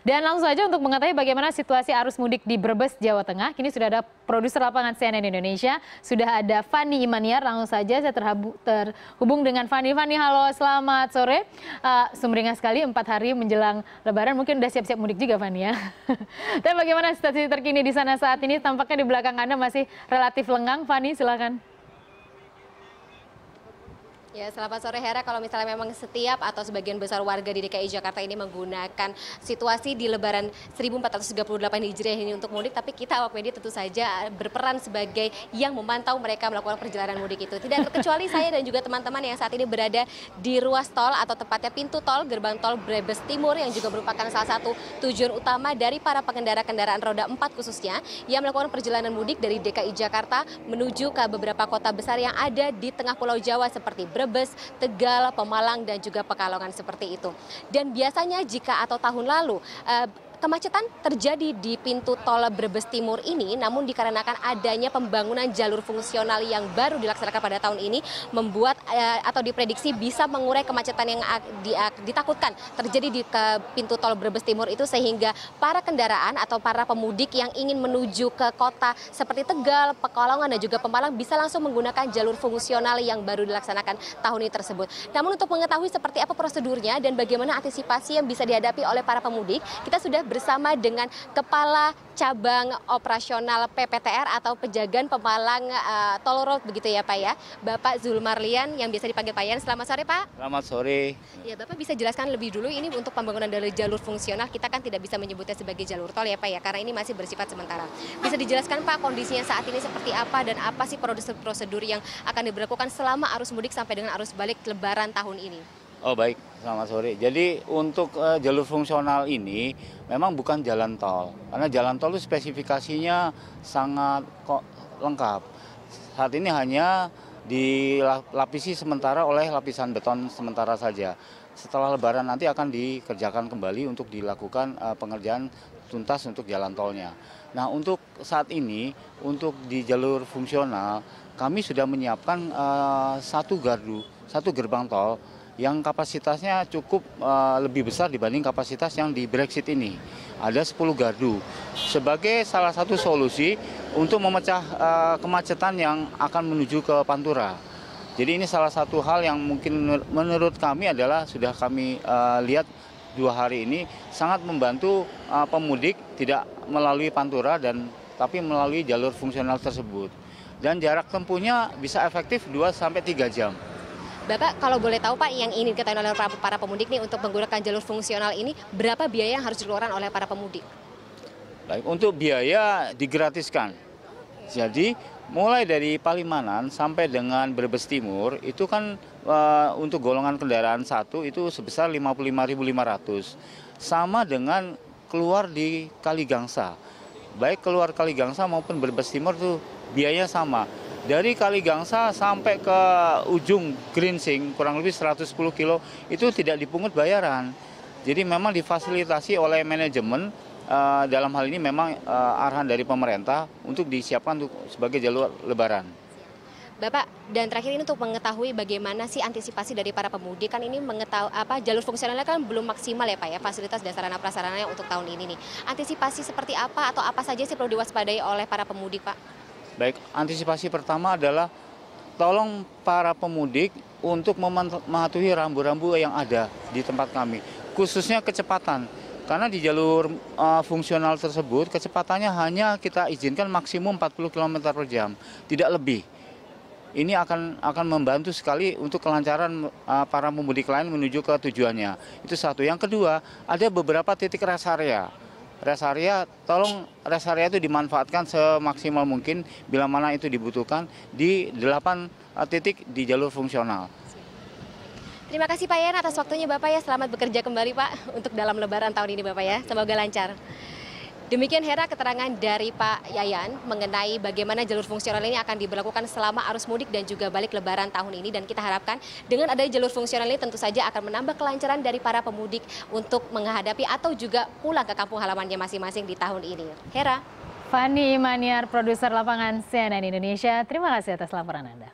Dan langsung saja untuk mengetahui bagaimana situasi arus mudik di Brebes, Jawa Tengah, kini sudah ada produser lapangan CNN Indonesia, sudah ada Fani Imaniar. Langsung saja saya terhubung dengan Fani. Fani, halo, selamat sore. Sumringah sekali 4 hari menjelang Lebaran, mungkin udah siap-siap mudik juga, Fani ya. Dan bagaimana situasi terkini di sana saat ini? Tampaknya di belakang Anda masih relatif lengang. Fani, silakan. Ya, selamat sore Hera. Kalau misalnya memang setiap atau sebagian besar warga di DKI Jakarta ini menggunakan situasi di Lebaran 1438 Hijriah ini untuk mudik, tapi kita awak media tentu saja berperan sebagai yang memantau mereka melakukan perjalanan mudik itu. Tidak terkecuali saya dan juga teman-teman yang saat ini berada di ruas tol atau tepatnya pintu tol gerbang tol Brebes Timur yang juga merupakan salah satu tujuan utama dari para pengendara kendaraan roda 4 khususnya yang melakukan perjalanan mudik dari DKI Jakarta menuju ke beberapa kota besar yang ada di tengah Pulau Jawa seperti Brebes, Tegal, Pemalang, dan juga Pekalongan seperti itu. Dan biasanya jika atau tahun lalu kemacetan terjadi di pintu tol Brebes Timur ini, namun dikarenakan adanya pembangunan jalur fungsional yang baru dilaksanakan pada tahun ini, membuat atau diprediksi bisa mengurai kemacetan yang ditakutkan terjadi di pintu tol Brebes Timur itu, sehingga para kendaraan atau para pemudik yang ingin menuju ke kota seperti Tegal, Pekalongan, dan juga Pemalang bisa langsung menggunakan jalur fungsional yang baru dilaksanakan tahun ini tersebut. Namun untuk mengetahui seperti apa prosedurnya dan bagaimana antisipasi yang bisa dihadapi oleh para pemudik, kita sudah bersama dengan Kepala Cabang Operasional PPTR atau Pejagaan Pemalang Toll Road begitu ya Pak ya, Bapak Zulmarlian yang biasa dipanggil Pak Yan. Selamat sore Pak. Selamat sore. Ya, Bapak bisa jelaskan lebih dulu ini untuk pembangunan dari jalur fungsional, kita kan tidak bisa menyebutnya sebagai jalur tol ya Pak ya, karena ini masih bersifat sementara. Bisa dijelaskan Pak kondisinya saat ini seperti apa dan apa sih prosedur yang akan diberlakukan selama arus mudik sampai dengan arus balik Lebaran tahun ini? Oh baik, selamat sore. Jadi untuk jalur fungsional ini memang bukan jalan tol, karena jalan tol itu spesifikasinya sangat lengkap. Saat ini hanya dilapisi sementara oleh lapisan beton sementara saja. Setelah Lebaran nanti akan dikerjakan kembali untuk dilakukan pengerjaan tuntas untuk jalan tolnya. Nah untuk saat ini, untuk di jalur fungsional, kami sudah menyiapkan satu gerbang tol yang kapasitasnya cukup lebih besar dibanding kapasitas yang di Brexit ini. Ada 10 gardu sebagai salah satu solusi untuk memecah kemacetan yang akan menuju ke Pantura. Jadi ini salah satu hal yang mungkin menurut kami adalah sudah kami lihat 2 hari ini sangat membantu pemudik tidak melalui Pantura tapi melalui jalur fungsional tersebut. Dan jarak tempuhnya bisa efektif 2-3 jam. Bapak kalau boleh tahu Pak, yang ingin diketahui oleh para pemudik nih untuk menggunakan jalur fungsional ini, berapa biaya yang harus dikeluarkan oleh para pemudik? Baik, untuk biaya digratiskan. Jadi mulai dari Palimanan sampai dengan Brebes Timur itu kan untuk golongan kendaraan 1 itu sebesar 55.500. Sama dengan keluar di Kaligangsa. Baik keluar Kaligangsa maupun Brebes Timur itu biayanya sama. Dari Kaligangsa sampai ke ujung Grinsing kurang lebih 110 kilo itu tidak dipungut bayaran. Jadi memang difasilitasi oleh manajemen, dalam hal ini memang arahan dari pemerintah untuk disiapkan sebagai jalur Lebaran. Bapak, dan terakhir ini untuk mengetahui bagaimana sih antisipasi dari para pemudik, kan ini jalur fungsionalnya kan belum maksimal ya Pak ya, fasilitas dan sarana prasarananya untuk tahun ini nih. Antisipasi seperti apa atau apa saja sih perlu diwaspadai oleh para pemudik Pak? Baik, antisipasi pertama adalah tolong para pemudik untuk mematuhi rambu-rambu yang ada di tempat kami, khususnya kecepatan. Karena di jalur fungsional tersebut kecepatannya hanya kita izinkan maksimum 40 km per jam, tidak lebih. Ini akan membantu sekali untuk kelancaran para pemudik lain menuju ke tujuannya. Itu satu. Yang kedua, ada beberapa titik rest area. Rest area, tolong rest area itu dimanfaatkan semaksimal mungkin bila mana itu dibutuhkan di 8 titik di jalur fungsional. Terima kasih Pak Yan atas waktunya Bapak ya, selamat bekerja kembali Pak untuk dalam Lebaran tahun ini Bapak ya, semoga lancar. Demikian Hera keterangan dari Pak Yayan mengenai bagaimana jalur fungsional ini akan diberlakukan selama arus mudik dan juga balik Lebaran tahun ini, dan kita harapkan dengan adanya jalur fungsional ini tentu saja akan menambah kelancaran dari para pemudik untuk menghadapi atau juga pulang ke kampung halamannya masing-masing di tahun ini. Hera. Fani Imaniar, produser lapangan CNN Indonesia, terima kasih atas laporan Anda.